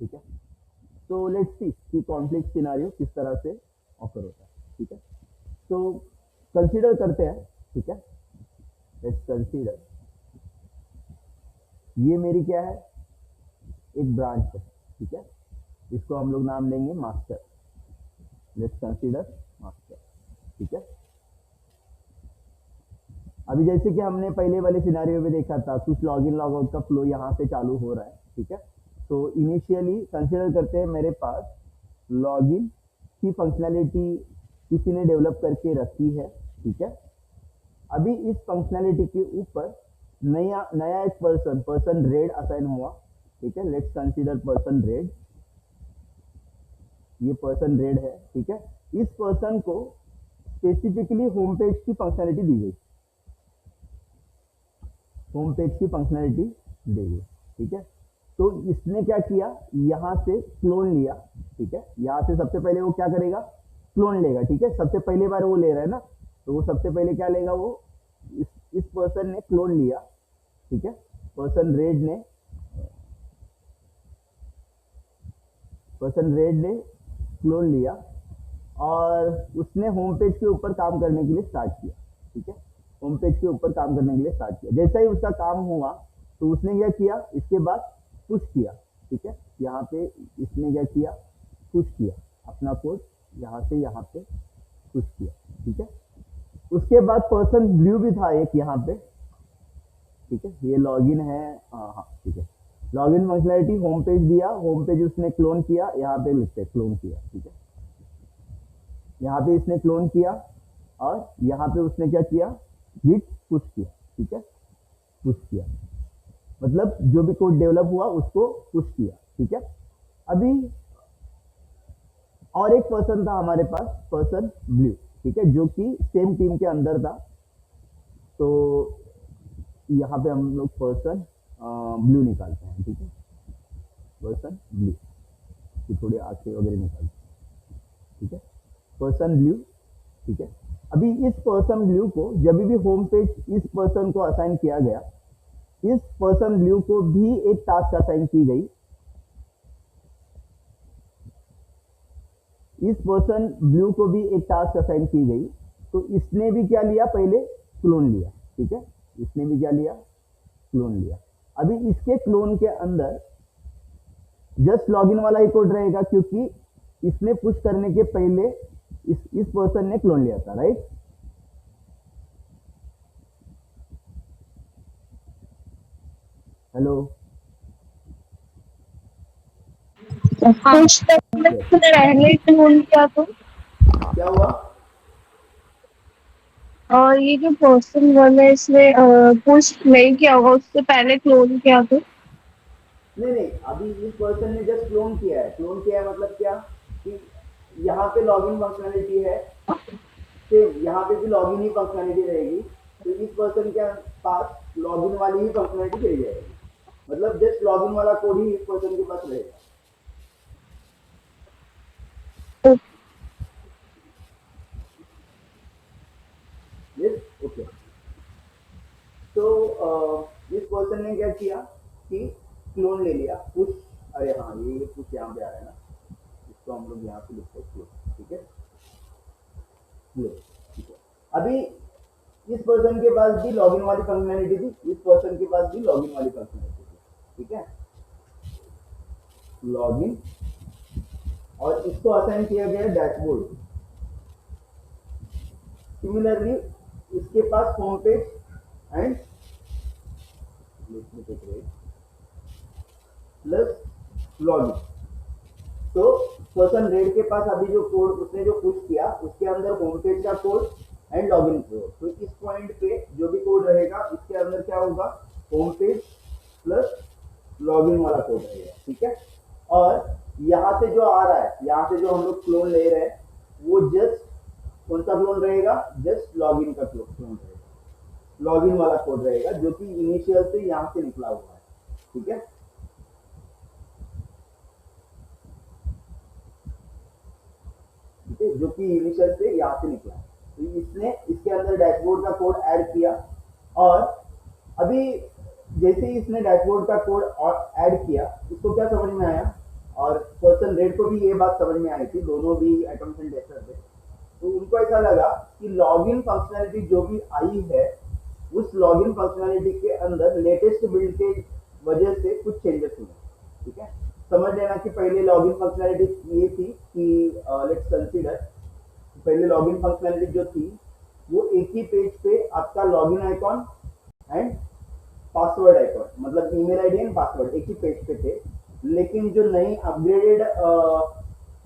ठीक है। तो लेट्स सी कि कॉन्फ्लिक्ट सिनारियो किस तरह से ऑफर होता है। ठीक है, तो कंसीडर करते हैं। ठीक है, लेट्स कंसीडर, ये मेरी क्या है, एक ब्रांच है। ठीक है, इसको हम लोग नाम देंगे मास्टर। Let's consider master. ठीक है, अभी जैसे कि हमने पहले वाले सिनेरियो में देखा था, कुछ लॉगिन लॉग आउट का फ्लो यहाँ से चालू हो रहा है। ठीक है, तो इनिशियली कंसीडर करते हैं मेरे पास लॉगिन की फंक्शनैलिटी किसी ने डेवलप करके रखी है। ठीक है, अभी इस फंक्शनैलिटी के ऊपर नया नया एक पर्सन रेड असाइन हुआ। ठीक है, लेट्स कंसीडर पर्सन रेड, ये पर्सन रेड है। ठीक है, इस पर्सन को स्पेसिफिकली होम पेज की फंक्शनैलिटी दी गई, होम पेज की फंक्शनैलिटी दी गई। ठीक है, तो इसने क्या किया, यहाँ से क्लोन लिया। ठीक है, यहाँ से सबसे पहले वो क्या करेगा, क्लोन लेगा। ठीक है, सबसे पहले बार वो ले रहा है ना, तो वो सबसे पहले क्या लेगा, वो इस पर्सन ने क्लोन लिया। ठीक है, पर्सन रेड ने क्लोन लिया और उसने होम पेज के ऊपर काम करने के लिए स्टार्ट किया। ठीक है, होम पेज के ऊपर काम करने के लिए स्टार्ट किया। जैसा ही उसका काम हुआ तो उसने क्या किया, इसके बाद पुश किया। ठीक है, यहाँ पे इसने क्या किया, पुश किया अपना कोड, यहाँ से यहाँ पे पुश किया। ठीक है, उसके बाद पर्सन ब्लू भी था एक यहाँ पे। ठीक है, ये लॉगिन है, हाँ हाँ ठीक है, लॉगिन फंक्शनैलिटी होम पेज दिया, होम पेज उसने क्लोन किया, यहाँ पे लिखते क्लोन किया। ठीक है, यहाँ पे इसने क्लोन किया और यहाँ पे उसने क्या किया, गिट पुश किया। ठीक है, पुश किया मतलब जो भी कोड डेवलप हुआ उसको पुश किया। ठीक है, अभी और एक पर्सन था हमारे पास, पर्सन ब्लू। ठीक है, जो कि सेम टीम के अंदर था। तो यहाँ पे हम लोग पर्सन ब्लू निकालते हैं। ठीक है, पर्सन ब्लू की थोड़ी आंखें वगैरह निकालते हैं। ठीक है, पर्सन ब्लू। ठीक है, अभी इस पर्सन ब्लू को जब भी होम पेज इस पर्सन को असाइन किया गया, इस पर्सन ब्लू को भी एक टास्क असाइन की गई। इस पर्सन ब्लू को भी एक टास्क असाइन की गई। तो इसने भी क्या लिया, पहले क्लोन लिया। ठीक है, इसने भी क्या लिया, क्लोन लिया। अभी इसके क्लोन के अंदर जस्ट लॉगिन वाला ही कोड रहेगा, क्योंकि इसने पुश करने के पहले इस पर्सन ने क्लोन लिया था, राइट। हेलो, कुछ टाइम यस, पहले क्लोन किया तो क्या हुआ, और ये जो पर्सन वाला है इसने पुश नहीं किया होगा, उससे पहले क्लोन किया तो नहीं नहीं, अभी इस पर्सन ने जस्ट क्लोन किया है। क्लोन किया है मतलब क्या, कि यहाँ पे लॉगिन फंक्शनैलिटी है, सेम यहाँ पे भी लॉगिन ही फंक्शनैलिटी रहेगी। तो इस पर्सन के पास लॉगिन वाली ही फंक्शनैलिटी चली जाएगी, मतलब जस्ट लॉगिन वाला कोड ही इस पर्सन के पास रहेगा। Yes, okay. तो इस पर्सन ने क्या किया कि क्लोन ले लिया, पुश, अरे हाँ ये पुश यहाँ पे आ रहा है ना, इसको हम लोग यहाँ पे लिखते हैं क्लोन। ठीक है, क्लोन। ठीक है, अभी इस पर्सन के पास भी लॉगिन वाली फंक्शनैलिटी थी, इस पर्सन के पास भी लॉगिन वाली फंक्शनैलिटी थी। ठीक है, लॉगिन, और इसको असाइन किया गया डैशबोर्ड। सिमिलरली इसके पास home page and plus login. तो पर्सन रेड के पास अभी जो कोड उसने जो पुश किया, उसके अंदर होम पेज का कोड एंड लॉगिन कोड। तो इस पॉइंट पे जो भी कोड रहेगा इसके अंदर क्या होगा, होम पेज प्लस लॉगिन वाला कोड रहेगा। ठीक है, और यहाँ से जो आ रहा है, यहाँ से जो हम लोग क्लोन ले रहे हैं, वो जस्ट कौन सा क्लोन रहेगा, जस्ट लॉगिन का क्लोन रहेगा, लॉगिन वाला कोड रहेगा, जो कि इनिशियल से यहाँ से निकला हुआ है। ठीक है, ठीक है, जो कि इनिशियल से यहाँ से निकला है। तो इसने इसके अंदर डैशबोर्ड का कोड ऐड किया, और अभी जैसे ही इसने डैशबोर्ड का कोड और ऐड किया, इसको क्या समझ में आया, और पर्सन रेड को भी ये बात समझ में आई थी, दोनों भी एटम्स एंड टेस्टर थे, तो उनको ऐसा लगा कि लॉगिन फंक्शनैलिटी जो भी आई है उस लॉगिन फंक्शनैलिटी के अंदर लेटेस्ट बिल्ड के वजह से कुछ चेंजेस हुए। ठीक है, समझ लेना कि पहले लॉगिन फंक्शनैलिटी ये थी कि लेट्स कंसीडर पहले लॉगिन फंक्शनैलिटी जो थी वो एक ही पेज पे आपका login icon and password icon, मतलब ईमेल आईडी एंड पासवर्ड एक ही पेज पे थे। लेकिन जो नई अपग्रेडेड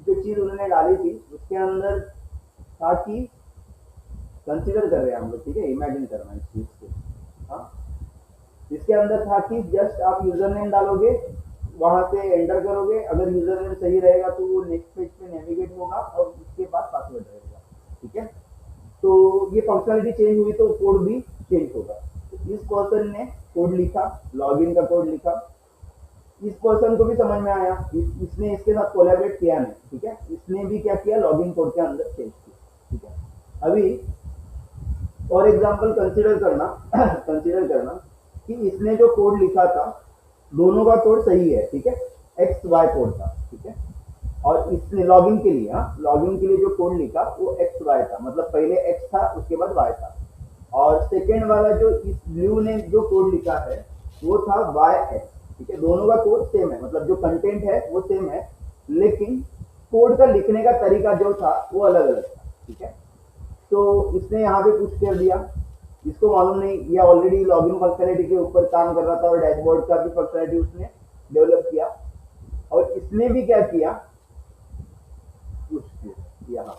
जो चीज उन्होंने डाली थी उसके अंदर था कि कंसीडर कर रहे हैं हम लोग, ठीक है, इमेजिन करना इस चीज को। हाँ, इसके अंदर था कि जस्ट आप यूजर नेम डालोगे, वहां से एंटर करोगे, अगर यूजर नेम सही रहेगा तो वो नेक्स्ट पेज पे नेविगेट होगा और उसके बाद पासवर्ड रहेगा। ठीक है, तो ये फंक्शनलिटी चेंज हुई तो कोड भी चेंज होगा। तो इस पर्सन ने कोड लिखा, लॉगिन का कोड लिखा, इस पर्सन को भी समझ में आया, इसने इसके साथ कोलैबोरेट किया नहीं। ठीक है, इसने भी क्या किया, लॉगिन कोड के अंदर चेंज किया। ठीक है, अभी और एग्जांपल कंसीडर करना कंसीडर करना कि इसने जो कोड लिखा था दोनों का कोड सही है। ठीक है, एक्स वाई कोड था। ठीक है, और इसने लॉगिन के लिए, हाँ, लॉगिन के लिए जो कोड लिखा वो एक्स वाई था, मतलब पहले एक्स था उसके बाद वाई था। और सेकेंड वाला जो इस ब्लू ने जो कोड लिखा है वो था वाई एक्स। ठीक है, दोनों का कोड सेम है, मतलब जो कंटेंट है वो सेम है, लेकिन कोड का लिखने का तरीका जो था वो अलग अलग था। ठीक है, तो इसने यहाँ पे पुश कर दिया, इसको मालूम नहीं, ये ऑलरेडी लॉगिन फंक्शनलिटी के ऊपर काम कर रहा था और डैशबोर्ड का भी फंक्शनलिटी उसने डेवलप किया, और इसने भी क्या किया, पुश किया यहाँ।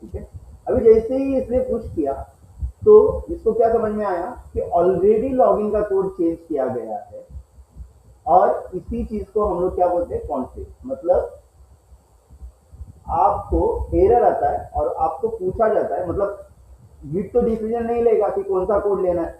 ठीक है, अभी जैसे ही इसने पुश किया तो इसको क्या समझ में आया कि ऑलरेडी लॉगिन का कोड चेंज किया गया है, और इसी चीज को हम लोग क्या बोलते हैं, कॉन्फ्लिक्ट, मतलब आपको एरर आता है और आपको पूछा जाता है, मतलब गिट तो डिसीजन नहीं लेगा कि कौन सा कोड लेना है,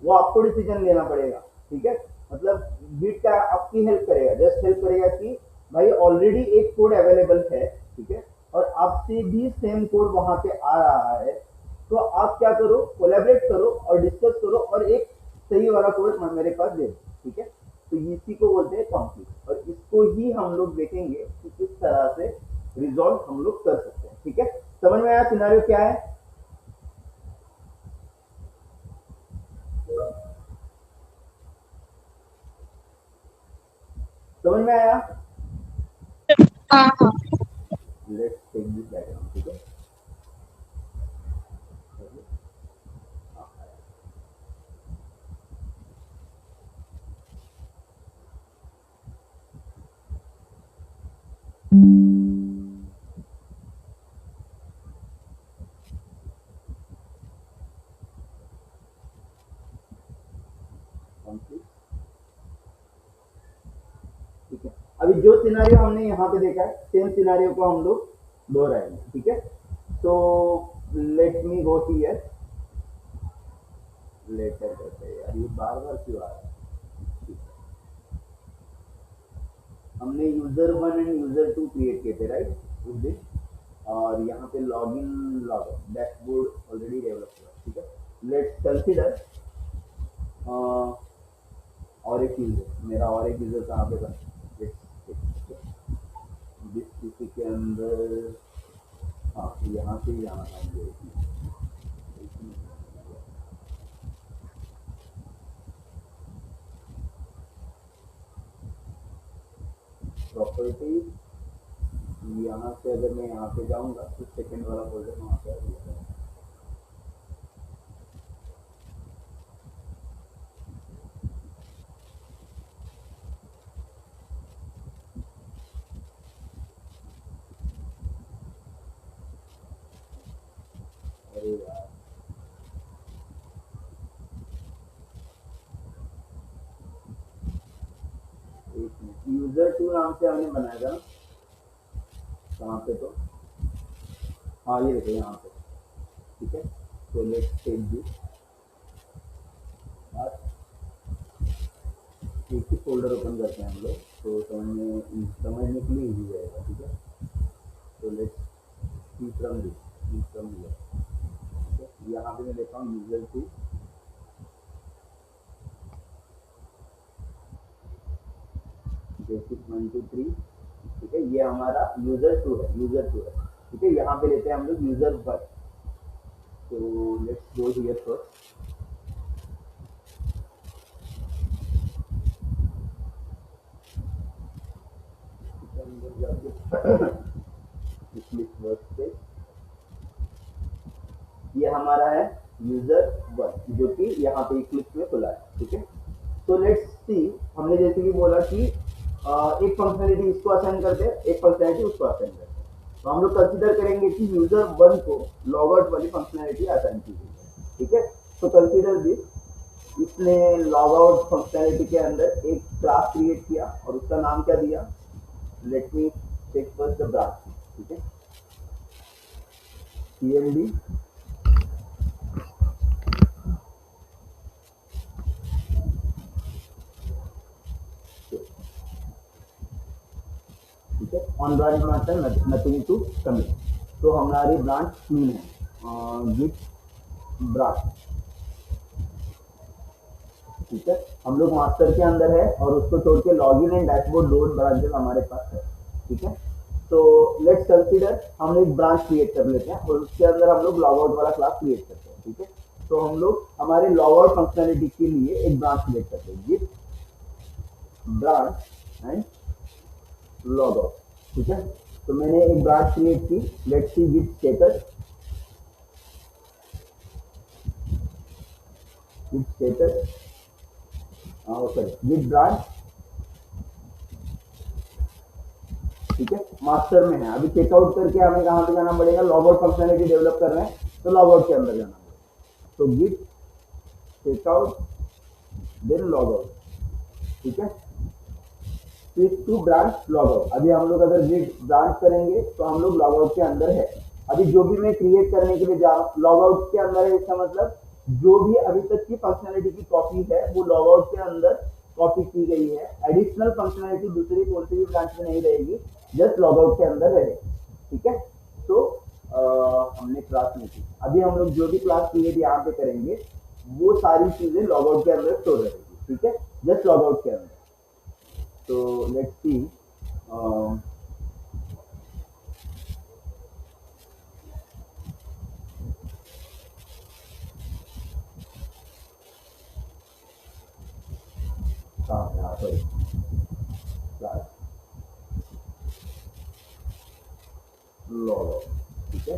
वो आपको डिसीजन लेना पड़ेगा। ठीक है, मतलब गिट का आपकी हेल्प करेगा, जस्ट हेल्प करेगा कि भाई ऑलरेडी एक कोड अवेलेबल है। ठीक है, और आपसे भी सेम कोड वहां पे आ रहा है, तो आप क्या करो, कोलैबोरेट करो और डिस्कस करो और एक सही वाला कोड मेरे पास दे दो। ठीक है, तो इसी को बोलते हैं कॉन्फ्लिक्ट, और इसको ही हम लोग देखेंगे कि किस तरह से रिजॉल्व हम लोग कर सकते हैं। ठीक है, समझ में आया सिनेरियो क्या है? समझ में आया? हाँ हाँ। Let's take this diagram. ठीक है, कॉन्फ्लिक्ट। ठीक है, अभी जो सिनारियो हमने यहाँ पे देखा है सेम सिनारियो को हम लोग दोहराएंगे। ठीक है, तो let me go here, later करते हैं यार, ये बार बार क्यों आ रहा है? ठीक है, हमने user one and user two create किए थे राइट उस दिन, और यहाँ पे login log dashboard already develop हुआ। ठीक है, लेट्स कंसीडर और एक यूजर, मेरा और एक यूजर कहाँ पे था, जिस किसी के अंदर, हाँ यहाँ से यहाँ था मुझे, प्रॉपर्टी, यहाँ से अगर मैं यहाँ पे जाऊँगा तो सेकंड वाला फोल्डर वहाँ पे आ जाएगा। अरे यार, एक मिनट, यूजर टू नाम से हमने बनाया था, कहाँ पे, तो हाँ ये देखो यहाँ पे। ठीक है, तो लेट्स टेक दिस, एक ही फोल्डर ओपन करते हैं हम लोग, तो समझने के लिए इजी रहेगा। ठीक है, तो let's see from this, see from here. ठीक है, यहाँ पे मैं लेता हूँ यूजर टू, बेसिक 1 2 3, ठीक है, ये हमारा यूजर 2 है, यूजर 2 है। ठीक है, यहाँ पे लेते हैं हम लोग यूजर 1। तो लेट्स गो हियर फर्स्ट। ये हमारा है यूजर 1 जो कि यहाँ पे इक्लिप्स में खुला है। ठीक है, तो लेट्स सी, हमने जैसे कि बोला कि एक फंक्शनलिटी इसको असाइन करते हैं, एक फंक्शनलिटी उसको असाइन करते हैं। तो हम लोग कंसीडर करेंगे कि यूजर 1 को लॉग आउट वाली फंक्शनलिटी असाइन की गई है। ठीक है, तो कंसीडर दिस, इसने लॉग आउट फंक्शनलिटी के अंदर एक क्लास क्रिएट किया और उसका नाम क्या दिया, let me take first the branch. ठीक है, cmd ठीक है, ऑन ब्रांच मतलब नथिंग टू कमिट। तो हमारी ब्रांच क्लीन है, गिट ब्रांच। ठीक है, हम लोग मास्टर के अंदर है और उसको छोड़ के लॉगिन एंड डैशबोर्ड दो ब्रांचेस हमारे पास है। ठीक है, तो लेट्स कंसीडर हम एक ब्रांच क्रिएट कर लेते हैं और उसके अंदर हम लोग लॉग आउट वाला क्लास क्रिएट करते हैं। ठीक है, तो हम लोग हमारे लॉग आउट फंक्शनलिटी के लिए एक ब्रांच क्रिएट करते हैं, git branch and log out. ठीक है, तो मैंने एक ब्रांच क्रिएट की, let's see git status, git status sorry git branch. ठीक है, मास्टर में है, अभी चेकआउट करके हमें कहाँ पे जाना पड़ेगा, लॉग आउट फंक्शनलिटी डेवलप कर रहे हैं तो लॉग आउट के अंदर जाना पड़ेगा। तो git checkout then log out. ठीक है, switch to branch log out. अभी हम लोग अगर गिट ब्रांच करेंगे तो हम लोग लॉग आउट के अंदर है। अभी जो भी मैं क्रिएट करने के लिए जा रहा हूँ लॉग आउट के अंदर है, इसका मतलब जो भी अभी तक की फंक्शनलिटी की कॉपी है वो लॉग आउट के अंदर कॉपी की गई है। एडिशनल फंक्शनलिटी दूसरी कौन सी भी ब्रांच में नहीं रहेगी, जस्ट लॉग आउट के अंदर रहेगी। ठीक है, तो हमने क्लास नहीं की, अभी हम लोग जो भी क्लास क्रिएट यहाँ पे करेंगे वो सारी चीजें लॉग आउट के अंदर स्टोर रहेगी। ठीक है, जस्ट लॉग आउट के अंदर। तो let's C, sorry class log out. ठीक है,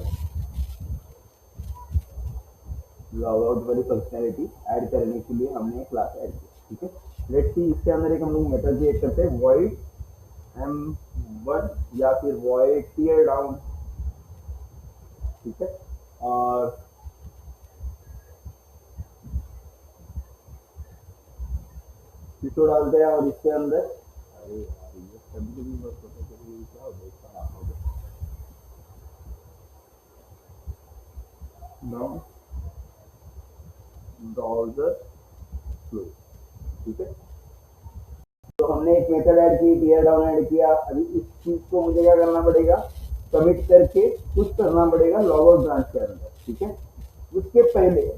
लॉग आउट वाली फंक्शनलिटी ऐड करने के लिए हमने क्लास ऐड किया। ठीक है, लेट्स सी, इसके अंदर एक हम लोग मेथड क्रिएट करते हैं, void m1 या फिर void tear down। ठीक है, और इसको डालते हैं और इसके अंदर, अरे यार ये कभी कभी वर्क होता है, कभी क्या होता है इसका नाम हो गया डाउन ब्राउजर फ्लो। ठीक है, तो हमने एक मेथड ऐड की, टीयर डाउन ऐड किया। अभी इस चीज को मुझे क्या करना पड़ेगा, कमिट करके कुछ करना पड़ेगा लॉग आउट ब्रांच के अंदर। ठीक है, उसके पहले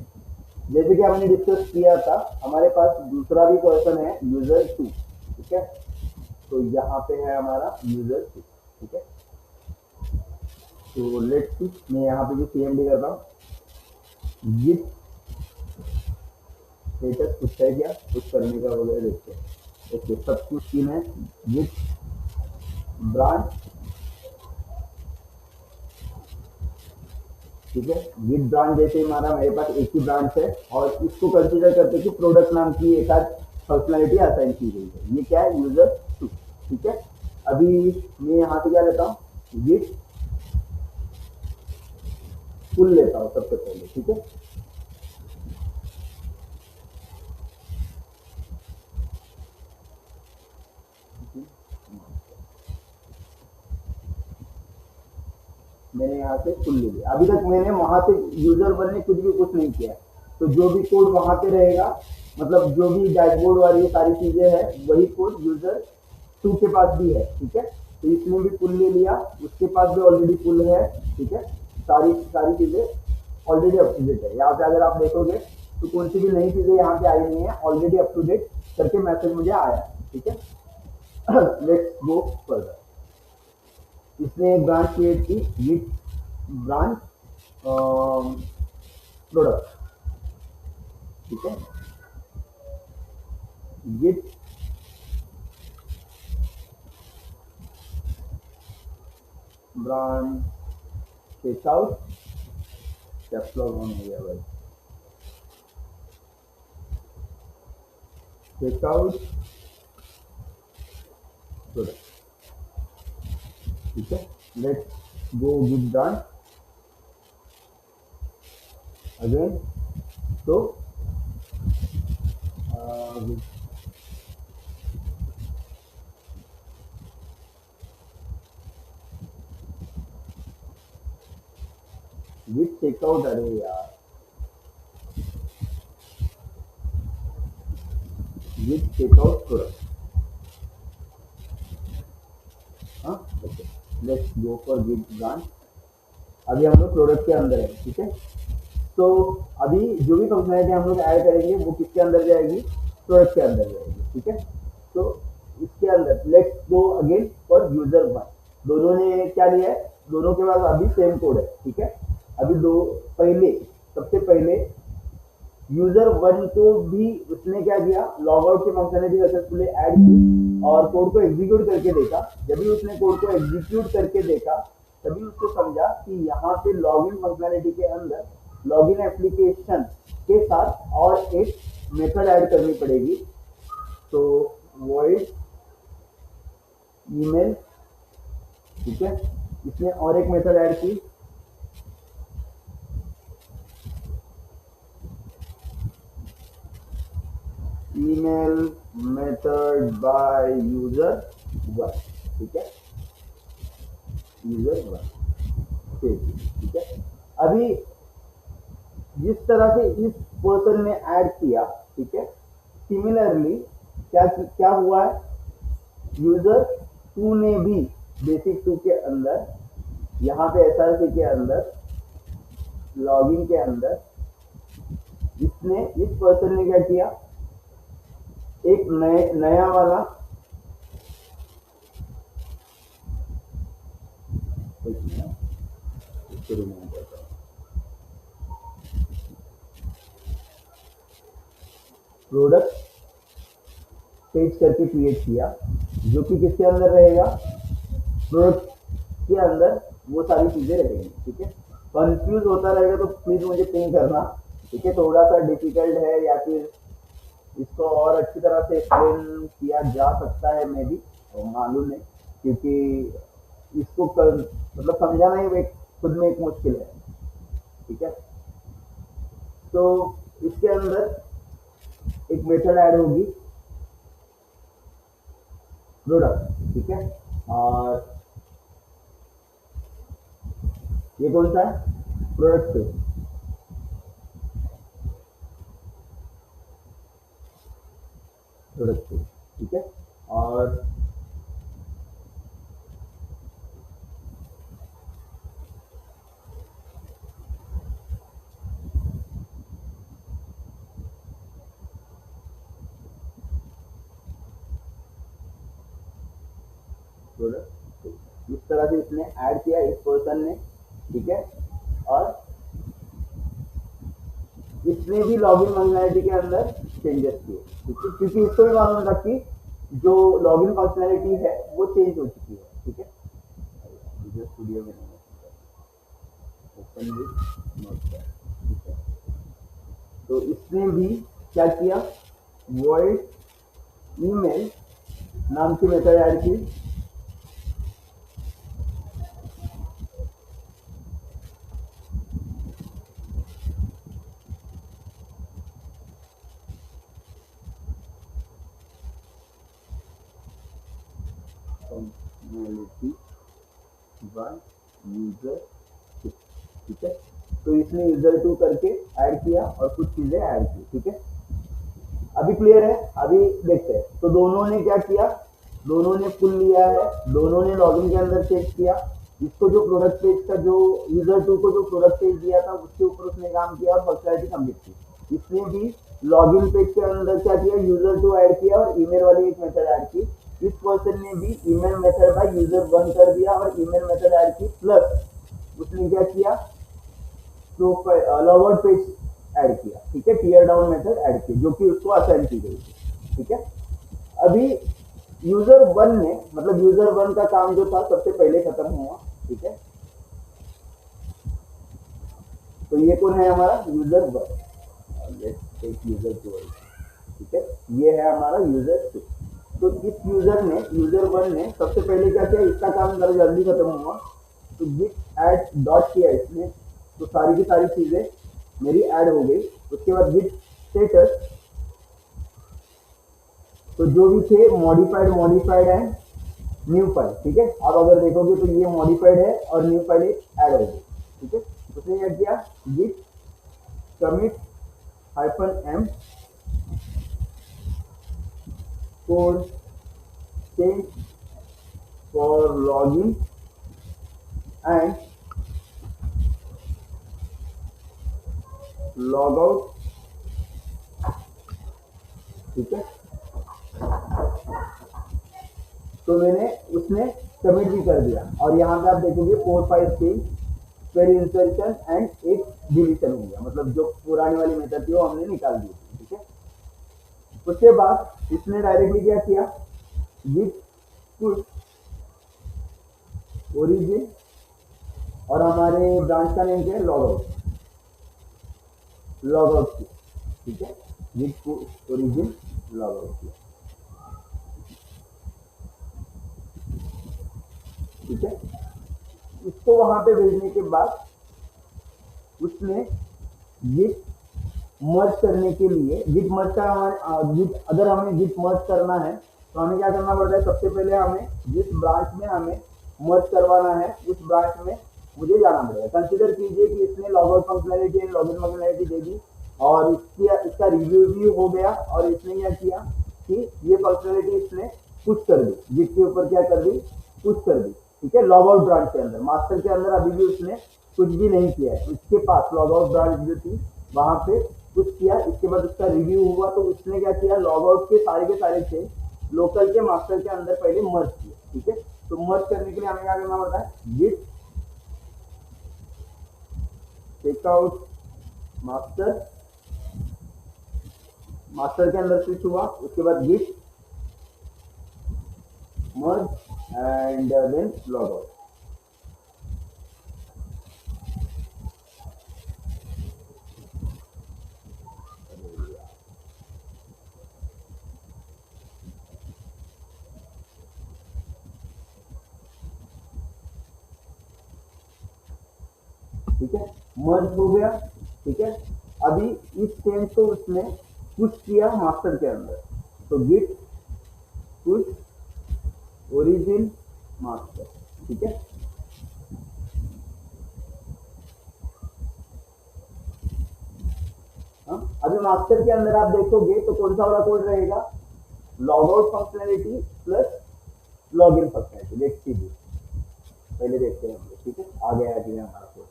जैसे कि हमने डिस्कस किया था, हमारे पास दूसरा भी पर्सन है यूजर 2। ठीक है, तो यहाँ पे है हमारा यूजर 2। ठीक है, तो लेट्स सी, मैं यहाँ पे भी cmd करता हूँ, गिट स्टेटस कुछ है क्या, कुछ करने का वगैरह देखते हैं। ओके, सब कुछ सीन है, गिट ब्रांच। ठीक है, गिट ब्रांच जैसे हमारा मेरे पास एक ही ब्रांच है और इसको कंसीडर करते हैं कि प्रोडक्ट नाम की एक आध फंक्शनलिटी असाइन की गई है। ये क्या है, यूजर 2। ठीक है, अभी मैं यहाँ से क्या लेता हूँ, गिट फुल लेता हूँ सबसे पहले। ठीक है, मैंने यहाँ से फुल ले लिया। अभी तक मैंने वहां से यूजर 1 ने कुछ नहीं किया, तो जो भी कोड वहां पे रहेगा, मतलब जो भी डैशबोर्ड वाली सारी चीजें हैं वही कोड यूजर 2 के पास भी है। ठीक है, तो इसने भी फुल ले लिया, उसके पास भी ऑलरेडी फुल है। ठीक है, सारी सारी चीजें ऑलरेडी अप टू डेट है। यहाँ पे अगर आप देखोगे तो कौन सी भी नई चीजें यहाँ पे आई नहीं है, ऑलरेडी अप टू डेट करके मैसेज मुझे आया। ठीक है, लेट्स गो फर्दर। इसने एक ब्रांच क्रिएट की गिट ब्रांच प्रोडक्ट, ठीक है, git branch checkout, caps lock on हो गया भाई, चेकआउट प्रोडक्ट, ठीक है। Let's go git branch again. तो गिट चेकआउट, अरे यार गिट चेकआउट प्रोडक्ट, हाँ okay, let's go for git branch. अभी हम लोग प्रोडक्ट के अंदर है, ठीक है। तो अभी जो भी फंक्शनलिटी हम लोग ऐड करेंगे वो किसके अंदर जाएगी, प्रोडक्ट के अंदर जाएगी, ठीक है। तो इसके अंदर let's go again for user one. दोनों ने क्या लिया है, दोनों के पास अभी सेम कोड है, ठीक है। अभी दो पहले सबसे पहले यूजर वन को भी उसने क्या किया, लॉग आउट की फंक्शनलिटी सक्सेसफुली ऐड की और कोड को एग्जीक्यूट करके देखा। जब भी उसने कोड को एग्जीक्यूट करके देखा तभी उसको समझा कि यहाँ पे लॉगिन फंक्शनलिटी के अंदर लॉगिन एप्लीकेशन के साथ और एक मेथड ऐड करनी पड़ेगी। तो वॉइड ईमेल, ठीक है, इसने और एक मेथड ऐड की, email method by user one, ठीक है, यूजर वन, ठीक है। अभी जिस तरह से इस पर्सन ने ऐड किया, ठीक है, सिमिलरली क्या क्या हुआ है, यूजर टू ने भी बेसिक टू के अंदर यहाँ पे एसआरसी के अंदर लॉगिन के अंदर इसने इस पर्सन ने क्या किया, एक नया वाला प्रोडक्ट पेज करके क्रिएट किया, जो कि किसके अंदर रहेगा, प्रोडक्ट के अंदर वो सारी चीजें रहेंगी, ठीक है। कंफ्यूज होता रहेगा तो प्लीज मुझे पिंग करना, ठीक है। थोड़ा सा डिफिकल्ट है या फिर इसको और अच्छी तरह से एक्सप्लेन किया जा सकता है, मैं भी मालूम है, क्योंकि इसको मतलब समझाना ही एक खुद में एक मुश्किल है, ठीक है। तो इसके अंदर एक मेथड ऐड होगी प्रोडक्ट, ठीक है। और ये कौन सा है, प्रोडक्ट पे, प्रोडक्ट पे, ठीक है। और प्रोडक्ट इस तरह से इसने ऐड किया इस पर्सन ने, ठीक है। और इसने भी लॉगिन फंक्शनैलिटी के अंदर चेंजेस किए, ठीक है, क्योंकि इसको भी मालूम था कि जो लॉगिन फंक्शनैलिटी है वो चेंज हो चुकी है, ठीक है। विजुअल स्टूडियो में नहीं ओपन विद नोटपैड, ठीक है। तो इसने भी क्या किया, वॉइड ईमेल नाम की मेथड ऐड की, फंक्शनैलिटी बाय यूजर, ठीक है। तो इसने यूजर टू करके ऐड किया और कुछ चीजें ऐड की, ठीक है। अभी क्लियर है, अभी देखते हैं। तो दोनों ने क्या किया, दोनों ने फुल लिया है, दोनों ने लॉगिन के अंदर चेक किया, इसको जो प्रोडक्ट पेज का जो यूजर टू को जो प्रोडक्ट पेज दिया था उसके ऊपर उसने काम किया और फंक्शनैलिटी कंप्लीट की। इसने भी लॉगिन पेज के अंदर क्या किया, यूजर टू ऐड किया और ईमेल वाली एक मेथड ऐड की। इस पर्सन ने भी ईमेल मेथड बाय यूजर 1 कर दिया और ईमेल मेथड ऐड की, प्लस उसने क्या किया, profile log out page add किया, ठीक है, टीयर डाउन मेथड ऐड की जो कि उसको असाइन की गई थी, ठीक है। अभी यूजर 1 ने, मतलब यूजर 1 का काम जो था सबसे पहले खत्म हुआ, ठीक है। तो ये कौन है हमारा यूजर 1, लेट्स टेक यूजर 2, ठीक है, ये है हमारा यूजर 2। तो इस यूजर 1 ने सबसे पहले क्या किया, इसका काम जरा जल्दी खत्म हुआ, तो गिट ऐड डॉट किया इसने, तो सारी की सारी चीजें मेरी ऐड हो गई। उसके बाद गिट स्टेटस, तो जो भी थे मॉडिफाइड है न्यू फाइल, ठीक है। आप अगर देखोगे तो ये मॉडिफाइड है और न्यू फाइल ऐड हो गई, ठीक है। उसने क्या किया, git commit -m code change for login and log out, ठीक है। तो उसने कमिट भी कर दिया और यहाँ पे आप देखोगे 4 5 6 फिर इंसर्शन एंड एक डिलीशन हो गया, मतलब जो पुरानी वाली मेथड थी वो हमने निकाल दी, ठीक है। उसके बाद इसने डायरेक्टली क्या किया, गिट पुश ओरिजिन और हमारे ब्रांच का नेम क्या है, लॉग आउट किया, ठीक है। Git push origin log out किया, ठीक है। इसको वहां पे भेजने के बाद उसने गिट मर्ज करने के लिए, गिट मर्ज का गिट, अगर हमें गिट मर्ज करना है तो हमें क्या करना पड़ता है, सबसे पहले हमें जिस ब्रांच में हमें मर्ज करवाना है उस ब्रांच में मुझे जाना पड़ेगा। कंसीडर कीजिए कि इसने log out functionality and login functionality दे दी और इसका रिव्यू भी हो गया और इसने क्या किया कि ये फंक्शनैलिटी इसने पुश कर दी, गिट के ऊपर क्या कर दी, पुश कर दी, ठीक है। लॉग आउट ब्रांच के अंदर, मास्टर के अंदर अभी भी उसने कुछ भी नहीं किया है, उसके पास लॉग आउट ब्रांच जो थी वहां पे कुछ किया। इसके बाद उसका रिव्यू हुआ तो उसने क्या किया, लॉग आउट के सारे चेंज लोकल के मास्टर के अंदर पहले मर्ज किया, ठीक है। तो मर्ज करने के लिए हमें क्या करना पड़ता है, गिट चेकआउट मास्टर, मास्टर के अंदर स्विच हुआ, उसके बाद git merge and then log out, ठीक है। मर्ज हो गया, ठीक है। अभी इस चेंज को उसने पुश किया मास्टर के अंदर, तो गिट पुश ओरिजिन मास्टर, ठीक है। अभी मास्टर के अंदर आप देखोगे तो कौन सा वाला कोड रहेगा, log out functionality plus log in functionality. देखिए पहले देखते हैं हम लोग, ठीक है। आ गया है हमारा कोड,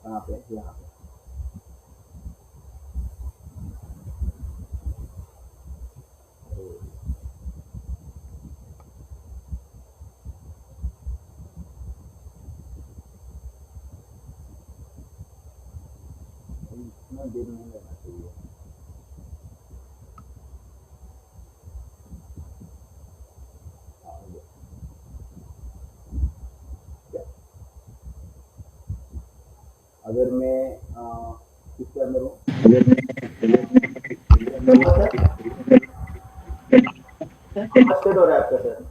कहाँ पे, यहाँ पे, इतना देर नहीं लेना चाहिए। अगर मैं किसके अंदर हूँ, हो रहा है आपका सर?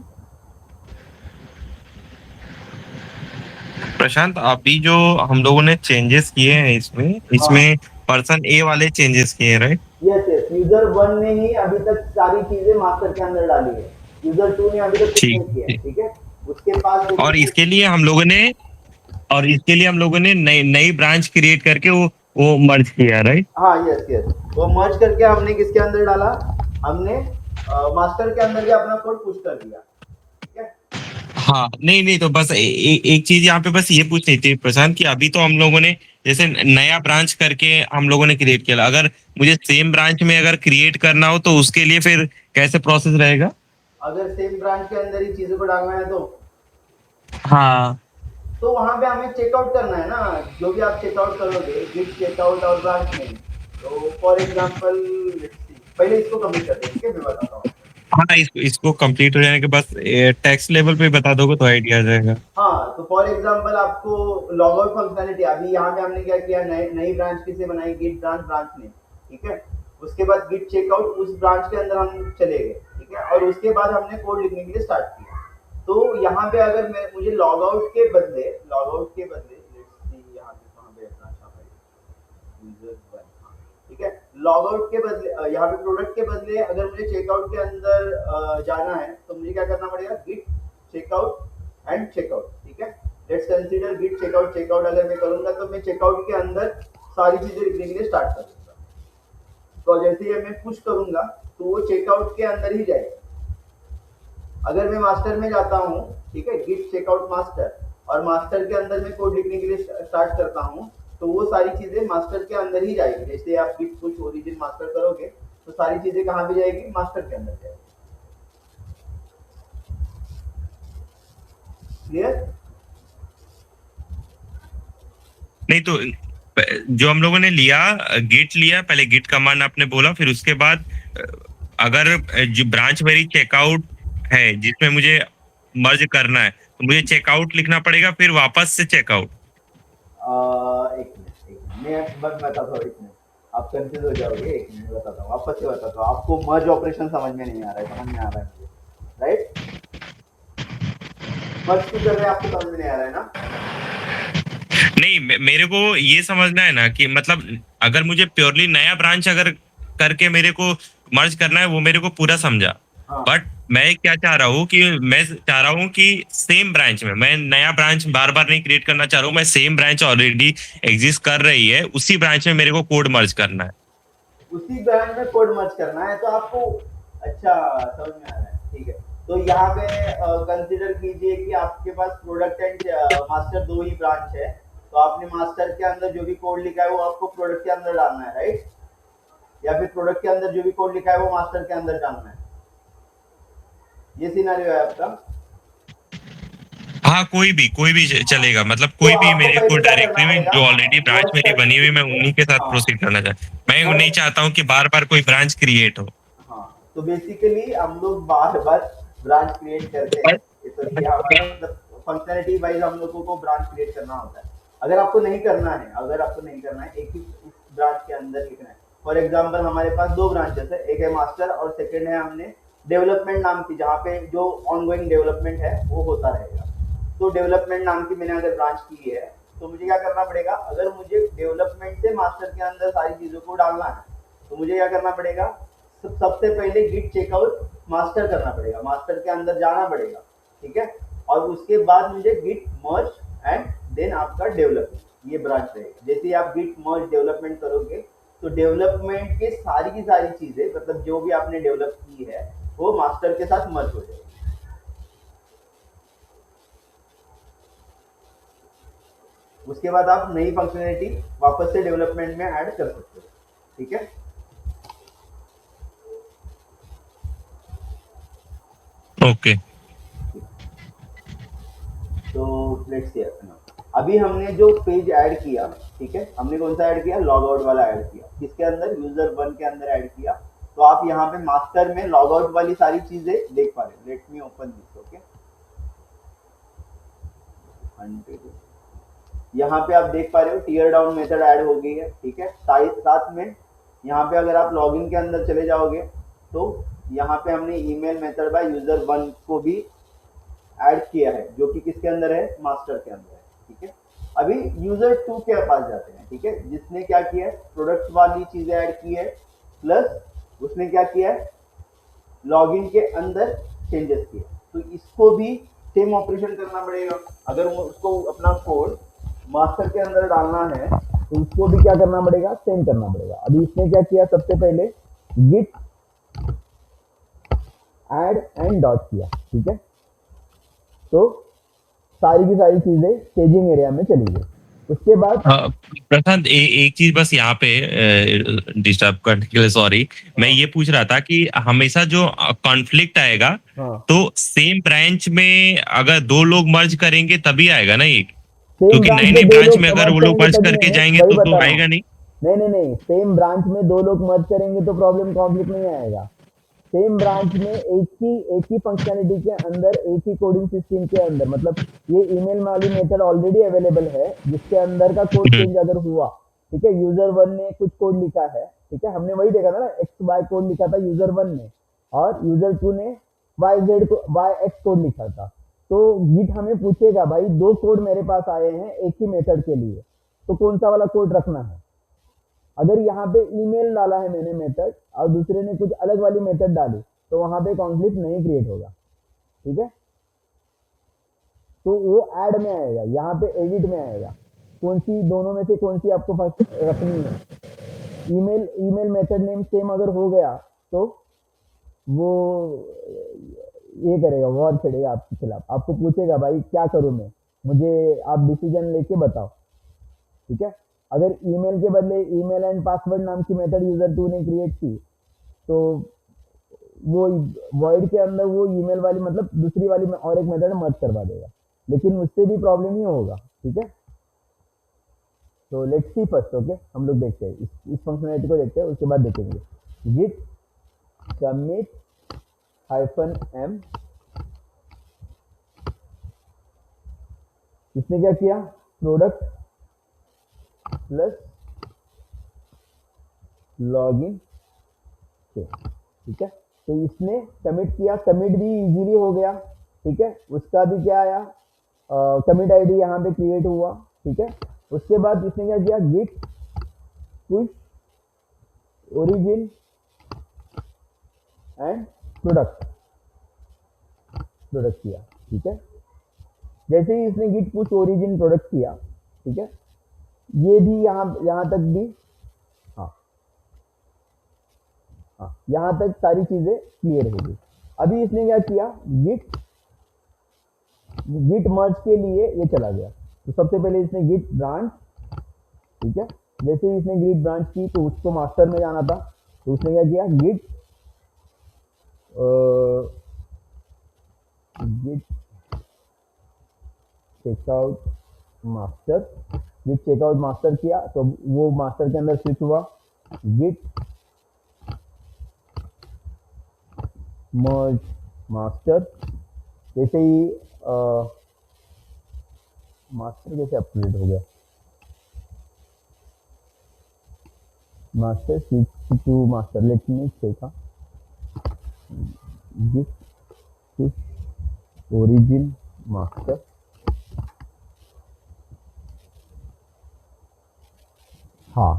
प्रशांत, अभी जो हम लोगों ने चेंजेस किए हैं इसमें पर्सन ए वाले चेंजेस किए हैं, राइट? यस यस, यूजर 1 ने ही अभी तक सारी चीजें मास्टर के अंदर डाली है, यूजर 2 ने अभी तक कुछ नहीं किया है, ठीक है। उसके पास और इसके लिए हम लोगों ने नई नई ब्रांच क्रिएट करके वो मर्ज किया, राइट? हाँ यस यस, वो मर्ज करके हमने किसके अंदर डाला, हमने मास्टर के अंदर भी अपना कोड पुश कर दिया, ठीक है। हाँ, नहीं तो बस एक चीज यहाँ पे बस ये पूछनी थी प्रशांत कि अभी तो हम लोगों ने जैसे नया ब्रांच करके हम लोगों ने क्रिएट किया, अगर मुझे सेम ब्रांच में अगर क्रिएट करना हो तो उसके लिए फिर कैसे प्रोसेस रहेगा? अगर सेम ब्रांच के अंदर ही चीजों को डालना है हाँ तो वहां पे हमें चेकआउट करना है ना, जो भी आप चेकआउट करोगे गिट चेकआउट और ब्रांच नेम। तो फॉर एग्जांपल पहले इसको कंप्लीट करते हैं, ठीक है, मैं बताता हूँ। हाँ, इसको कंप्लीट हो जाने के बाद टेक्स्ट लेवल पे बता दोगे तो आइडिया आ जाएगा। हाँ, तो फॉर एग्जांपल आपको लॉग आउट फंक्शनलिटी, अभी यहाँ पे हमने क्या किया, नई नई ब्रांच किसे बनाई, गिट ब्रांच नेम, ठीक है। उसके बाद गिट चेकआउट, उस ब्रांच के अंदर हम चले गए, ठीक है, और उसके बाद हमने कोड लिखने के लिए स्टार्ट किया। तो यहाँ पे अगर मैं मुझे लॉग आउट के बदले let's see, यहाँ पे कहाँ पे branch आ गई? User one, हाँ, ठीक है, लॉग आउट के बदले यहाँ पे प्रोडक्ट के बदले अगर मुझे चेकआउट के अंदर जाना है तो मुझे क्या करना पड़ेगा, गिट चेकआउट एंड चेकआउट, ठीक है। लेट्स कंसीडर गिट चेकआउट अगर मैं करूंगा तो मैं चेकआउट के अंदर सारी चीजें लिखने के लिए स्टार्ट करूंगा। तो जैसे ही मैं पुश करूंगा तो वो चेकआउट के अंदर ही जाएगा। अगर मैं मास्टर में जाता हूँ, ठीक है, गिट चेकआउट मास्टर, और मास्टर के अंदर मैं कोड लिखने के लिए स्टार्ट करता हूँ, तो वो सारी चीजें मास्टर के अंदर ही जाएगी। जैसे आप गिट पुश ओरिजिन मास्टर करोगे तो सारी चीजें कहाँ पे जाएगी, मास्टर के अंदर जाएगी। क्लियर? नहीं तो जो हम लोगों ने लिया, गिट लिया, पहले गिट कमांड आपने बोला, फिर उसके बाद अगर जो ब्रांच मेरी चेकआउट है जिसमें मुझे मर्ज करना है तो मुझे चेकआउट लिखना पड़ेगा, फिर वापस से चेकआउट। एक मिनट मैं बस बताता हूँ, एक मिनट, आप कंफ्यूज हो जाओगे, एक मिनट बताता हूँ, वापस से बताता हूँ आपको। मर्ज ऑपरेशन समझ में नहीं आ रहा है, समझ में आ रहा है मुझे, राइट? मर्ज क्यों कर रहे हैं, आपको समझ में नहीं आ रहा है ना? नहीं, मेरे को ये समझना है ना कि मतलब अगर मुझे प्योरली नया ब्रांच अगर करके मेरे को मर्ज करना है, वो मेरे को पूरा समझा। हाँ, बट मैं क्या चाह रहा हूँ कि मैं चाह रहा हूँ कि सेम ब्रांच में मैं नया ब्रांच बार बार नहीं क्रिएट करना चाह रहा हूँ, मैं सेम ब्रांच ऑलरेडी एग्जिस्ट कर रही है उसी ब्रांच में मेरे को कोड मर्ज करना है। उसी ब्रांड में कोड मर्ज करना है तो आपको, अच्छा, समझ में आ रहा है, ठीक है। तो यहाँ पे कंसीडर कीजिए कि आपके पास प्रोडक्ट एंड मास्टर दो ही ब्रांच है, तो आपने मास्टर के अंदर जो भी कोड लिखा है वो आपको प्रोडक्ट के अंदर डालना है, राइट? या फिर प्रोडक्ट के अंदर जो भी कोड लिखा है वो मास्टर के अंदर डालना है। ये सिनेरियो है आपका। हाँ, कोई भी चलेगा, मतलब तो कोई भी आपको मेरे को पहले क्या करना डायरेक्टली में पड़ेगा, जो ऑलरेडी ब्रांच मर्ज मेरी करने बनी हुई के मैं लिए, उन्हीं के साथ हाँ, प्रोसीड करना चाहता, मैं नहीं मर्ज, चाहता हूँ कि बार बार कोई ब्रांच क्रिएट हो। हाँ, तो बेसिकली हम लोग बार बार ब्रांच क्रिएट करते हैं, तो ये हमारा मतलब फंक्शनलिटी वाइज हम लोगों को ब्रांच क्रिएट करना होता है। अगर आपको नहीं करना है, एक ही उस ब्रांच के अंदर लिखना है। फॉर एग्जांपल हमारे पास दो ब्रांचेस है, एक है मास्टर और सेकंड है हमने डेवलपमेंट नाम की, जहाँ पे जो ऑनगोइंग डेवलपमेंट है वो होता रहेगा। तो डेवलपमेंट नाम की मैंने अगर ब्रांच की है तो मुझे क्या करना पड़ेगा, अगर मुझे डेवलपमेंट से मास्टर के अंदर सारी चीजों को डालना है तो मुझे क्या करना पड़ेगा, सबसे पहले गिट चेकआउट मास्टर करना पड़ेगा, मास्टर के अंदर जाना पड़ेगा, ठीक है। और उसके बाद मुझे गिट मर्ज एंड देन आपका डेवलपमेंट, ये ब्रांच रहेगा। जैसे ही आप गिट मर्ज डेवलपमेंट करोगे तो डेवलपमेंट के सारी की सारी चीजें, मतलब जो भी आपने डेवलप की है वो मास्टर के साथ मर्ज हो जाएगी। उसके बाद आप नई फंक्शनलिटी वापस से डेवलपमेंट में ऐड कर सकते हो, ठीक है। ओके। तो लेट्स सी, अभी हमने जो पेज ऐड किया, ठीक है, हमने कौन सा ऐड किया, लॉग आउट वाला ऐड किया, किसके अंदर, यूजर वन के अंदर ऐड किया। तो आप यहाँ पे मास्टर में लॉग आउट वाली सारी चीजें देख पा रहे हो। Let me open this, okay. यहाँ पे आप देख पा रहे हो टीयर डाउन मेथड ऐड हो गई है, ठीक है। साथ में यहाँ पे अगर आप लॉगिन के अंदर चले जाओगे तो यहाँ पे हमने email method by user one को भी ऐड किया है, जो कि किसके अंदर है, मास्टर के अंदर है, ठीक है। अभी यूजर टू के पास जाते हैं, ठीक है, जिसने क्या किया है, प्रोडक्ट वाली चीजें ऐड की है, प्लस उसने क्या किया है, लॉगिन के अंदर चेंजेस किए। तो इसको भी सेम ऑपरेशन करना पड़ेगा। अगर उसको अपना कोड मास्टर के अंदर डालना है तो उसको भी क्या करना पड़ेगा, सेम करना पड़ेगा। अभी इसने क्या किया, सबसे पहले गिट ऐड एंड डॉट किया, ठीक है। तो सारी की सारी चीजें स्टेजिंग एरिया में चली गई। उसके बाद प्रशांत एक चीज बस यहाँ पे डिस्टर्ब करने के लिए सॉरी। मैं हाँ ये पूछ रहा था कि हमेशा जो कॉन्फ्लिक्ट आएगा हाँ तो सेम ब्रांच में अगर दो लोग मर्ज करेंगे तभी आएगा ना ये, सेम क्योंकि ब्रांच नई में नई दो ब्रांच लोग में अगर मर्ज वो लोग करेंगे मर्ज तभी करके नहीं, जाएंगे वही तो बता रहा हूँ। आएगा नहीं। नहीं नहीं नहीं, सेम ब्रांच में दो लोग मर्ज करेंगे तो प्रॉब्लम कॉन्फ्लिक्ट नहीं आएगा। सेम ब्रांच में एक ही फंक्शनैलिटी के अंदर, एक ही कोडिंग सिस्टम के अंदर, मतलब ये ईमेल वाली मेथड ऑलरेडी अवेलेबल है जिसके अंदर का कोड हम्म। चेंज अगर हुआ, ठीक है, यूजर वन ने कुछ कोड लिखा है, ठीक है, हमने वही देखा था ना, एक्स वाई कोड लिखा था यूजर वन ने, और यूजर टू ने वाई जेड को वाई एक्स कोड लिखा था। तो गिट हमें पूछेगा भाई दो कोड मेरे पास आए हैं एक ही मेथड के लिए, तो कौन सा वाला कोड रखना है। अगर यहाँ पे ईमेल डाला है मैंने मेथड और दूसरे ने कुछ अलग वाली मेथड डाली, तो वहां पे कॉन्फ्लिक्ट नहीं क्रिएट होगा, ठीक है। तो वो ऐड में आएगा, यहाँ पे एडिट में आएगा, कौन सी दोनों में से कौन सी आपको फर्स्ट रखनी है। Email email method name same अगर हो गया तो वो ये करेगा, वॉर छेड़ेगा आपके खिलाफ, आपको पूछेगा भाई क्या करूं मैं, मुझे आप डिसीजन लेके बताओ, ठीक है। अगर ईमेल के बदले ईमेल एंड पासवर्ड नाम की मेथड यूजर टू ने क्रिएट की, तो वो वॉइड के अंदर वो ईमेल वाली मतलब दूसरी वाली में और एक मेथड मर्ज करवा देगा, लेकिन उससे भी प्रॉब्लम ही होगा, ठीक है। तो लेट्स सी फर्स्ट, ओके, हम लोग देखते हैं इस फंक्शनैलिटी को देखते हैं, उसके बाद देखेंगे गिट कमिट हाइफन एम। इसने क्या किया, प्रोडक्ट प्लस लॉगिन, ठीक है। तो इसने कमिट किया, कमिट भी इजीली हो गया, ठीक है। उसका भी क्या आया, कमिट आईडी यहाँ पे क्रिएट हुआ, ठीक है। उसके बाद इसने क्या किया, git push origin and product product किया, ठीक है। जैसे ही इसने गिट पुश ओरिजिन प्रोडक्ट किया, ठीक है, ये भी यहाँ यहाँ तक भी, हाँ हाँ, यहाँ तक सारी चीजें क्लियर हो गई। अभी इसने क्या किया, गिट गिट मर्ज के लिए ये चला गया। तो सबसे पहले इसने गिट ब्रांच, ठीक है, जैसे ही इसने गिट ब्रांच की तो उसको मास्टर में जाना था, तो उसने क्या किया, git git checkout master, git checkout master किया तो वो मास्टर के अंदर स्विच हुआ, गिट मर्ज मास्टर। जैसे ही मास्टर कैसे अपग्रेड हो गया, master switch to master, let me check, git push origin master, हाँ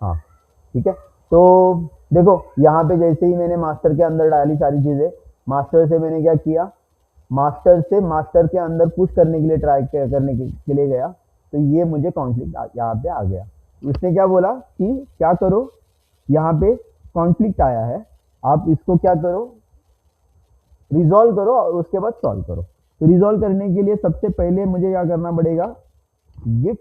हाँ, ठीक है। तो देखो यहाँ पे जैसे ही मैंने मास्टर के अंदर डाली सारी चीज़ें, मास्टर से मैंने क्या किया, मास्टर से मास्टर के अंदर पुश करने के लिए ट्राई करने के लिए गया, तो ये मुझे कॉन्फ्लिक्ट यहाँ पे आ गया। उसने क्या बोला कि क्या करो, यहाँ पे कॉन्फ्लिक्ट आया है, आप इसको क्या करो, रिजॉल्व करो और उसके बाद सॉल्व करो। तो रिजॉल्व करने के लिए सबसे पहले मुझे क्या करना पड़ेगा, गिट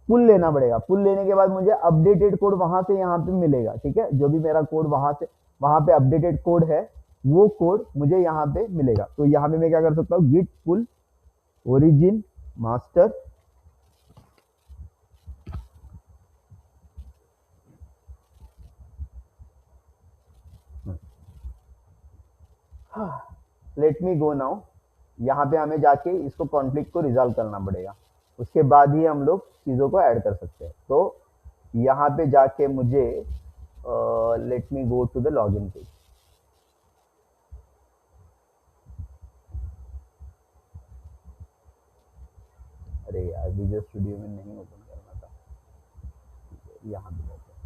पुल लेना पड़ेगा। पुल लेने के बाद मुझे अपडेटेड कोड वहां से यहाँ पे मिलेगा, ठीक है, जो भी मेरा कोड वहां से वहां पे अपडेटेड कोड है वो कोड मुझे यहाँ पे मिलेगा। तो यहाँ पे मैं क्या कर सकता हूँ, git pull origin master, let me go now. यहाँ पे हमें जाके इसको कॉन्फ्लिक्ट को रिजॉल्व करना पड़ेगा, उसके बाद ही हम लोग चीज़ों को ऐड कर सकते हैं। तो यहाँ पे जाके मुझे let me go to the login page. अरे यार विजुअल स्टूडियो में नहीं ओपन करना था, यहाँ पे जाते हैं।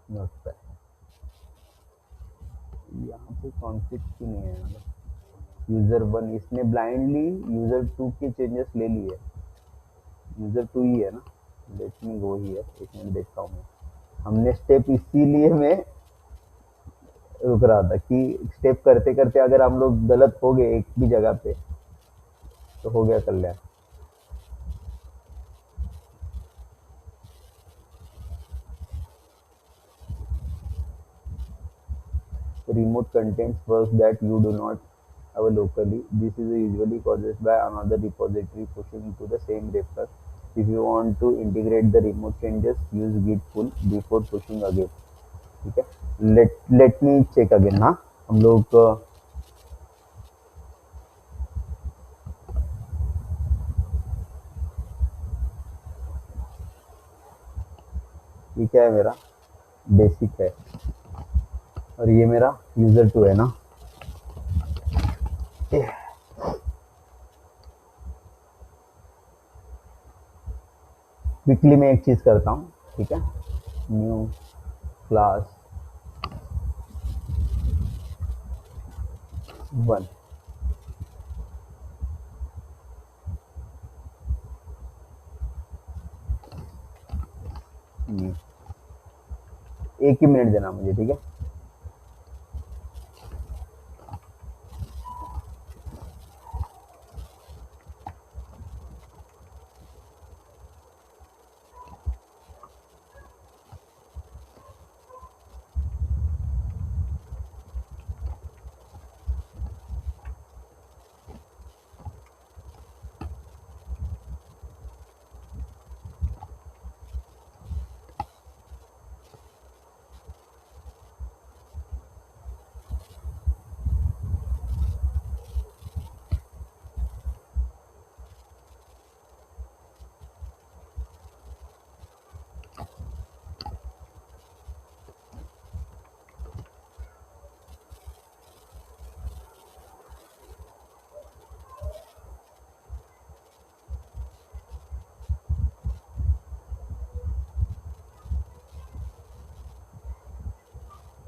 नोटपैड, यहाँ पे कॉन्फ्लिक्ट क्यों नहीं है यार? यूजर 1 इसने ब्लाइंडली यूजर 2 के चेंजेस ले लिए, यूजर 2 ही है ना। लेट मी गो हियर, एक मिनट देखता हूँ मैं। हमने स्टेप इसीलिए मैं रुक रहा था कि स्टेप करते करते अगर हम लोग गलत हो गए एक भी जगह पे तो हो गया कल्याण। Remote contains works that you do not have locally. This is usually caused by another repository pushing to the same refer. If you want to integrate the remote changes, use git pull before pushing again. ठीक है, let me check again ना। हम लोग ये क्या है, मेरा basic है और ये मेरा यूजर 2 है ना। क्विकली मैं एक चीज करता हूँ, ठीक है। न्यू क्लास 1, एक ही मिनट देना मुझे, ठीक है।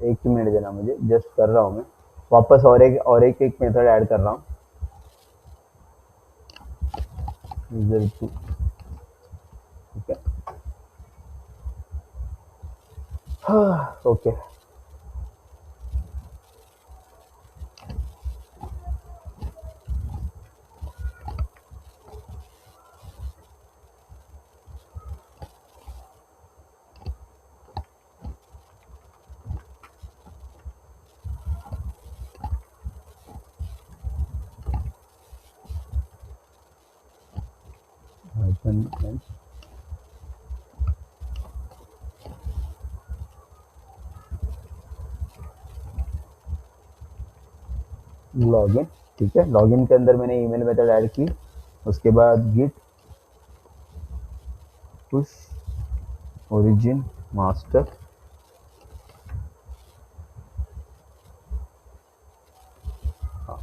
एक ही मिनट देना मुझे, जस्ट कर रहा हूँ मैं वापस और एक मेथड ऐड कर रहा हूँ। यूजर 2, ठीक है। हाँ, ओके। लॉगिन, ठीक है। लॉगिन के अंदर मैंने ईमेल मेथड ऐड की, उसके बाद गिट पुश ओरिजिन मास्टर, हाँ।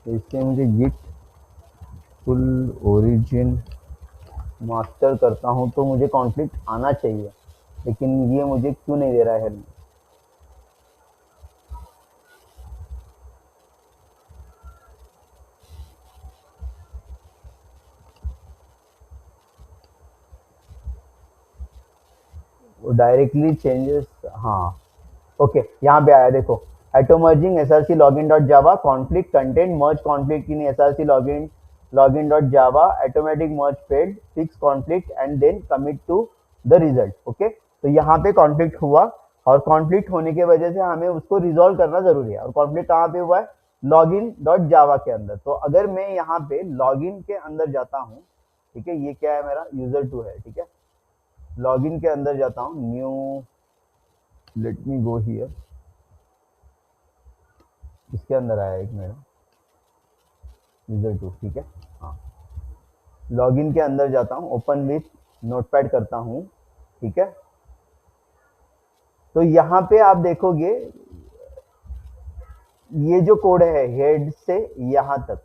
इससे मुझे गिट फुल ओरिजिन मास्टर करता हूँ तो मुझे कॉन्फ्लिक्ट आना चाहिए, लेकिन ये मुझे क्यों नहीं दे रहा है। वो डायरेक्टली चेंजेस, हाँ ओके, यहाँ पे आया देखो। Automerging src login dot Java conflict content merge conflict in src login dot Java automatic merge failed fix conflict and then commit to the result. Okay, तो यहाँ पे कॉन्फ्लिक्ट हुआ और कॉन्फ्लिक्ट होने की वजह से हमें उसको रिजोल्व करना जरूरी है। और कॉन्फ्लिक्ट कहाँ पे हुआ है? लॉगिन डॉट जावा के अंदर। तो अगर मैं यहाँ पे लॉगिन के अंदर जाता हूँ, ठीक है, ये क्या है, मेरा यूजर 2 है, ठीक है। लॉगिन के अंदर जाता हूँ, new, late me go here, इसके अंदर आया एक मेरा यूजर 2, ठीक है। हाँ, लॉगिन के अंदर जाता हूँ, ओपन विथ नोटपैड करता हूँ, ठीक है। तो यहाँ पे आप देखोगे ये जो कोड है हेड से यहाँ तक,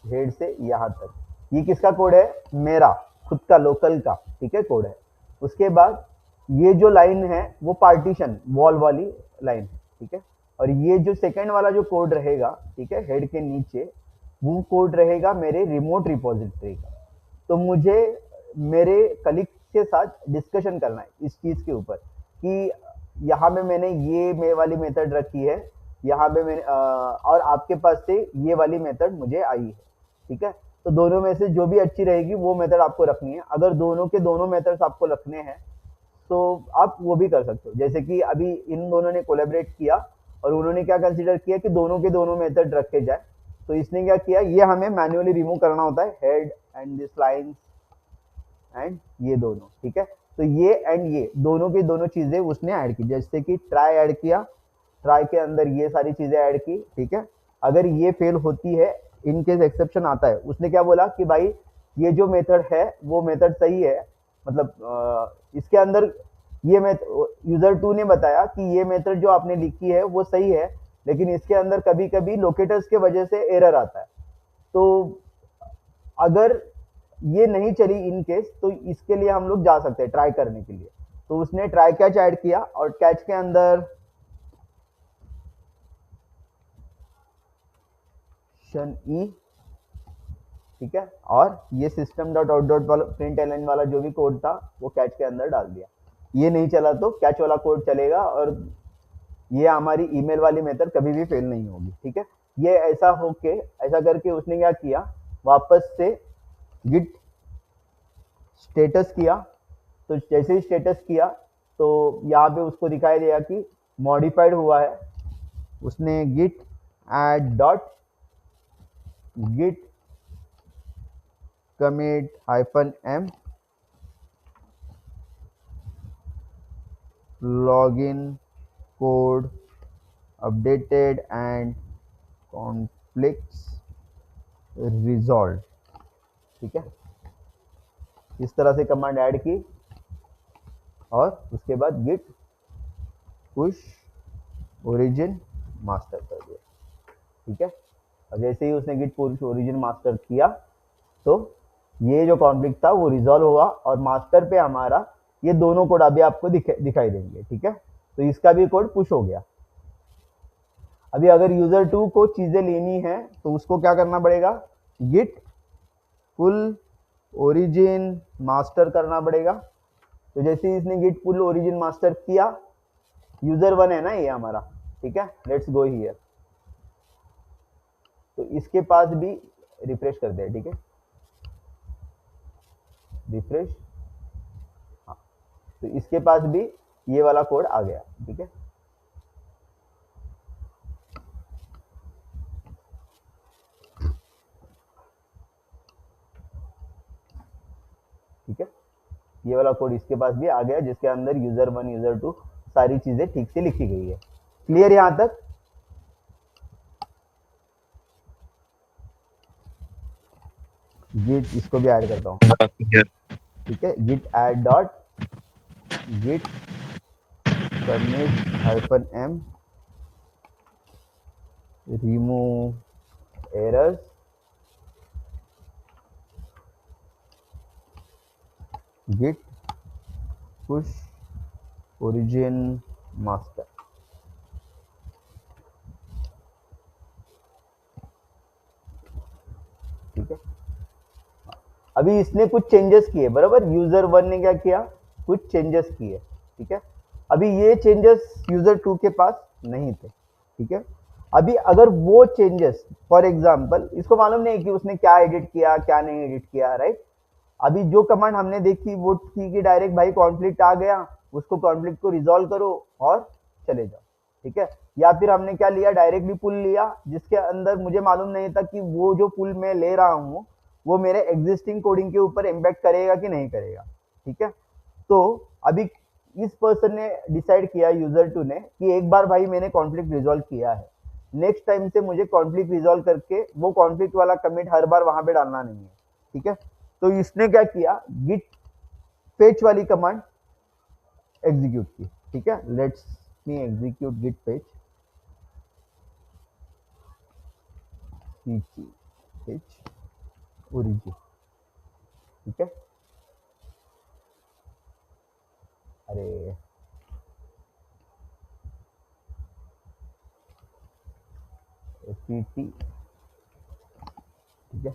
हेड से यहाँ तक, ये किसका कोड है, मेरा खुद का लोकल का, ठीक है, कोड है। उसके बाद ये जो लाइन है वो पार्टीशन वॉल वाली लाइन है, ठीक है। और ये जो सेकंड वाला जो कोड रहेगा, ठीक है, हेड के नीचे, वो कोड रहेगा मेरे रिमोट रिपोजिटरी का। तो मुझे मेरे कलीग के साथ डिस्कशन करना है इस चीज़ के ऊपर कि यहाँ पे मैंने ये वाली मेथड रखी है, यहाँ पे मैंने और आपके पास से ये वाली मेथड मुझे आई है, ठीक है। तो दोनों में से जो भी अच्छी रहेगी वो मेथड आपको रखनी है। अगर दोनों के दोनों मेथड्स आपको रखने हैं तो आप वो भी कर सकते हो। जैसे कि अभी इन दोनों ने कोलैबोरेट किया और उन्होंने क्या कंसीडर किया कि दोनों के दोनों मेथड रखे जाए, तो इसने क्या किया, ये हमें मैन्युअली रिमूव करना होता है, head and this lines and ये दोनों, ठीक है। तो ये एंड ये दोनों की दोनों चीजें उसने ऐड की, जैसे कि ट्राई ऐड किया, ट्राई के अंदर ये सारी चीजें ऐड की, ठीक है। अगर ये फेल होती है, इन केस एक्सेप्शन आता है, उसने क्या बोला कि भाई ये जो मेथड है वो मेथड सही है, मतलब इसके अंदर ये यूजर 2 ने बताया कि ये मेथड जो आपने लिखी है वो सही है, लेकिन इसके अंदर कभी कभी लोकेटर्स के वजह से एरर आता है। तो अगर ये नहीं चली इन केस, तो इसके लिए हम लोग जा सकते हैं ट्राई करने के लिए। तो उसने ट्राई कैच ऐड किया और कैच के अंदर ई, ठीक है, और ये system dot out dot print LN वाला जो भी कोड था वो कैच के अंदर डाल दिया। ये नहीं चला तो कैच वाला कोड चलेगा और ये हमारी ईमेल वाली मेथड कभी भी फेल नहीं होगी, ठीक है। ये ऐसा होके ऐसा करके उसने क्या किया, वापस से गिट स्टेटस किया। तो जैसे ही स्टेटस किया तो यहाँ पे उसको दिखाई दिया कि मॉडिफाइड हुआ है। उसने git add dot git commit -m login code updated and conflicts resolved, ठीक है। इस तरह से कमांड ऐड की और उसके बाद गिट पुश ओरिजिन मास्टर कर दिया, ठीक है। और जैसे ही उसने गिट पुश ओरिजिन मास्टर किया तो ये जो कॉन्फ्लिक्ट था वो रिजॉल्व हुआ और मास्टर पे हमारा ये दोनों कोड अभी आपको दिखाई देंगे, ठीक है। तो इसका भी कोड पुश हो गया। अभी अगर यूजर 2 को चीजें लेनी है तो उसको क्या करना पड़ेगा, गिट पुल ओरिजिन मास्टर करना पड़ेगा। तो जैसे ही इसने गिट पुल ओरिजिन मास्टर किया, यूजर 1 है ना ये हमारा, ठीक है, लेट्स गो हियर। तो इसके पास भी रिफ्रेश कर दे, ठीक है, रिफ्रेश, हाँ। तो इसके पास भी ये वाला कोड आ गया, ठीक है। ठीक है, ये वाला कोड इसके पास भी आ गया जिसके अंदर यूजर 1 यूजर 2 सारी चीजें ठीक से लिखी गई है। क्लियर यहां तक? गिट इसको भी ऐड करता हूँ, ठीक है। Git add dot git commit -m remove errors git push origin master, ठीक है। अभी इसने कुछ चेंजेस किए, बराबर, यूजर 1 ने क्या किया, कुछ चेंजेस किए, ठीक है। अभी ये चेंजेस यूजर 2 के पास नहीं थे, ठीक है। अभी अगर वो चेंजेस, फॉर एग्जांपल, इसको मालूम नहीं कि उसने क्या एडिट किया क्या नहीं एडिट किया, राइट। अभी जो कमांड हमने देखी वो थी कि डायरेक्ट भाई कॉन्फ्लिक्ट आ गया, उसको कॉन्फ्लिक्ट को रिजॉल्व करो और चले जाओ, ठीक है। या फिर हमने क्या लिया, डायरेक्टली पुल लिया जिसके अंदर मुझे मालूम नहीं था कि वो जो पुल मैं ले रहा हूँ वो मेरे एग्जिस्टिंग कोडिंग के ऊपर इम्पैक्ट करेगा कि नहीं करेगा, ठीक है। तो अभी इस पर्सन ने डिसाइड किया, यूजर 2 ने, कि एक बार भाई मैंने कॉन्फ्लिक्ट रिजॉल्व किया है, नेक्स्ट टाइम से मुझे कॉन्फ्लिक्ट रिजॉल्व करके वो कॉन्फ्लिक्ट वाला कमिट हर बार वहां पे डालना नहीं है, ठीक है। तो इसने क्या किया, गिट फेच वाली कमांड एग्जीक्यूट की, ठीक है। Let's me execute git fetch, page origin, ठीक है। अरे pt, ठीक है,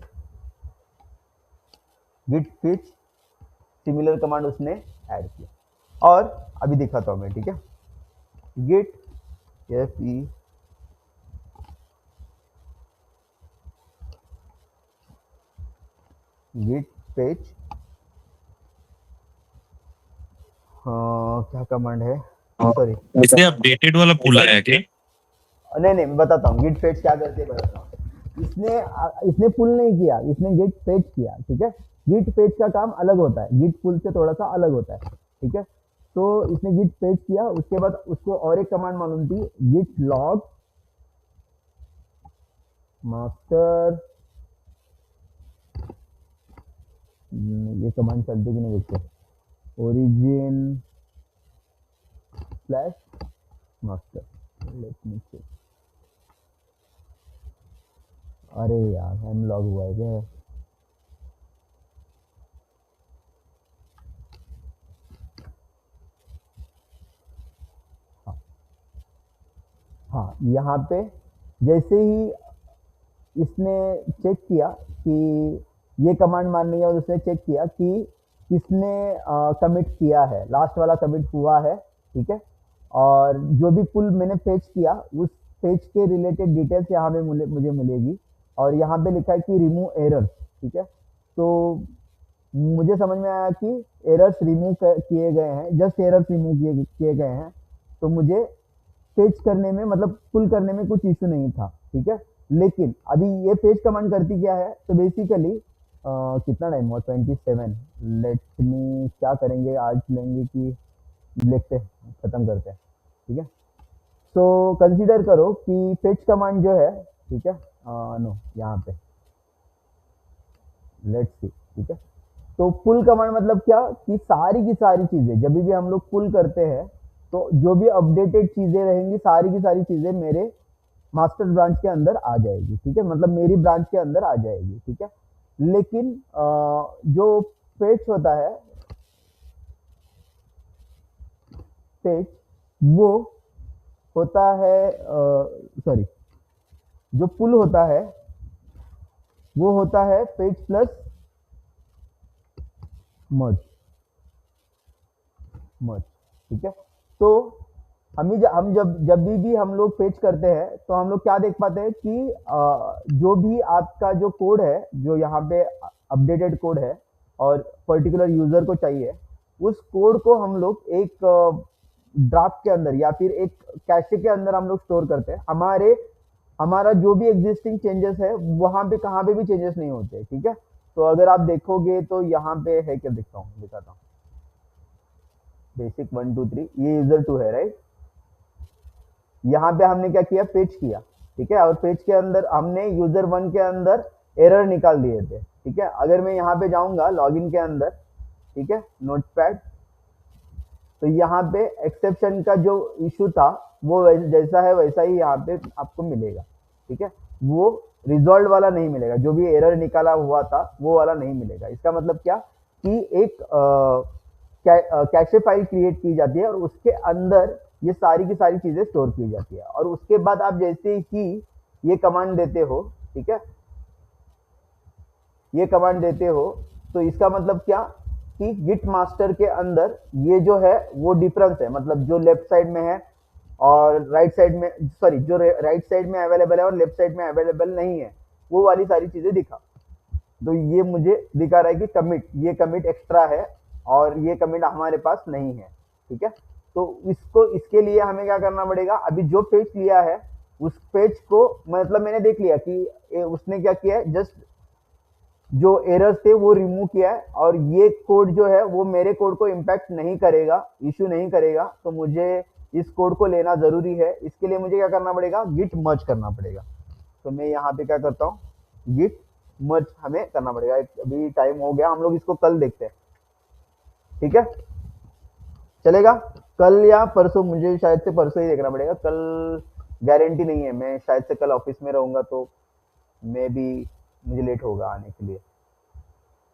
गिट पेज सिमिलर कमांड उसने ऐड किया। और अभी दिखाता हूँ मैं, ठीक है, गिट fe गिट पेज, क्या कमांड है, सॉरी इसने अपडेटेड वाला पुल आया क्या? नहीं नहीं, मैं बताता हूँ गिट फेच क्या करते हैं, बताता हूँ। इसने पुल नहीं किया, इसने गिट फेच किया, ठीक है। गिट फेच का काम अलग होता है, गिट पुल से थोड़ा सा अलग होता है, ठीक है। तो इसने गिट फेच किया, उसके बाद उसको और एक कमांड मालूम थी, गिट लॉग मास्टर, ये कमांड चलती कि नहीं देखते, origin slash master, let me check. अरे यार हम लॉग हुआ है क्या? हाँ, यहाँ पे जैसे ही इसने चेक किया कि ये कमांड मारनी है, और उसने चेक किया कि किसने कमिट किया है, लास्ट वाला कमिट हुआ है, ठीक है। और जो भी पुल मैंने फेच किया, उस फेच के रिलेटेड डिटेल्स यहाँ पे मुझे मिलेगी। और यहाँ पे लिखा है कि रिमूव एरर्स, ठीक है। तो मुझे समझ में आया कि एरर्स रिमूव किए गए हैं, जस्ट एरर्स रिमूव किए गए हैं। तो मुझे फेच करने में, मतलब पुल करने में कुछ इशू नहीं था, ठीक है। लेकिन अभी ये फेच कमांड करती क्या है, तो बेसिकली कितना टाइम हुआ, 27। लेट मी, क्या करेंगे आज, लेंगे कि लिखते खत्म करते हैं, ठीक है। तो कंसीडर करो कि फेच कमांड जो है, ठीक है, नो यहाँ पे लेट्स सी, ठीक है। तो पुल कमांड मतलब क्या, कि सारी की सारी चीजें जब भी हम लोग पुल करते हैं, तो जो भी अपडेटेड चीजें रहेंगी, सारी की सारी चीजें मेरे मास्टर ब्रांच के अंदर आ जाएगी, ठीक है, मतलब मेरी ब्रांच के अंदर आ जाएगी, ठीक है। लेकिन जो फेच होता है, फेच वो होता है, सॉरी, जो पुल होता है वो होता है फेच प्लस मर्ज, ठीक है। तो हम जब भी हम लोग फेच करते हैं, तो हम लोग क्या देख पाते हैं कि जो भी आपका जो कोड है, जो यहाँ पे अपडेटेड कोड है और पर्टिकुलर यूजर को चाहिए, उस कोड को हम लोग एक ड्राफ्ट के अंदर या फिर एक कैशे के अंदर हम लोग स्टोर करते हैं। हमारा जो भी एग्जिस्टिंग चेंजेस है, वहां पे कहाँ पे भी चेंजेस नहीं होते, ठीक है। तो अगर आप देखोगे तो यहाँ पे है, क्या दिखता हूँ, दिखाता हूँ, बेसिक 1 2 3, ये यूजर 2 है, राइट। यहाँ पे हमने क्या किया, फेच किया, ठीक है। और फेच के अंदर हमने यूजर 1 के अंदर एरर निकाल दिए थे, ठीक है। अगर मैं यहाँ पे जाऊंगा लॉगिन के अंदर, ठीक है, नोटपैड, तो यहाँ पे एक्सेप्शन का जो इशू था, वो जैसा है वैसा ही यहाँ पे आपको मिलेगा, ठीक है। वो रिजॉल्व वाला नहीं मिलेगा, जो भी एरर निकाला हुआ था वो वाला नहीं मिलेगा। इसका मतलब क्या, कि एक कैशे फाइल क्रिएट की जाती है, और उसके अंदर ये सारी की सारी चीजें स्टोर की जाती है। और उसके बाद आप जैसे ही ये कमांड देते हो, ठीक है, ये कमांड देते हो, तो इसका मतलब क्या, कि गिट मास्टर के अंदर ये जो है वो डिफरेंस है, मतलब जो लेफ्ट साइड में है और राइट साइड में, सॉरी, जो राइट साइड में अवेलेबल है और लेफ्ट साइड में अवेलेबल नहीं है, वो वाली सारी चीजें दिखा। तो ये मुझे दिखा रहा है कि कमिट, ये कमिट एक्स्ट्रा है और ये कमिट हमारे पास नहीं है, ठीक है। तो इसके लिए हमें क्या करना पड़ेगा, अभी जो पेज लिया है उस पेज को, मतलब मैंने देख लिया कि उसने क्या किया है, जस्ट जो एरर्स थे वो रिमूव किया है, और ये कोड जो है वो मेरे कोड को इम्पैक्ट नहीं करेगा, इश्यू नहीं करेगा। तो मुझे इस कोड को लेना जरूरी है। इसके लिए मुझे क्या करना पड़ेगा, गिट मर्ज करना पड़ेगा। तो मैं यहाँ पे क्या करता हूँ, गिट मर्ज हमें करना पड़ेगा। अभी टाइम हो गया, हम लोग इसको कल देखते हैं, ठीक है, चलेगा। कल या परसों, मुझे शायद से परसों ही देखना पड़ेगा, कल गारंटी नहीं है, मैं शायद से कल ऑफिस में रहूंगा, तो मे बी मुझे लेट होगा आने के लिए।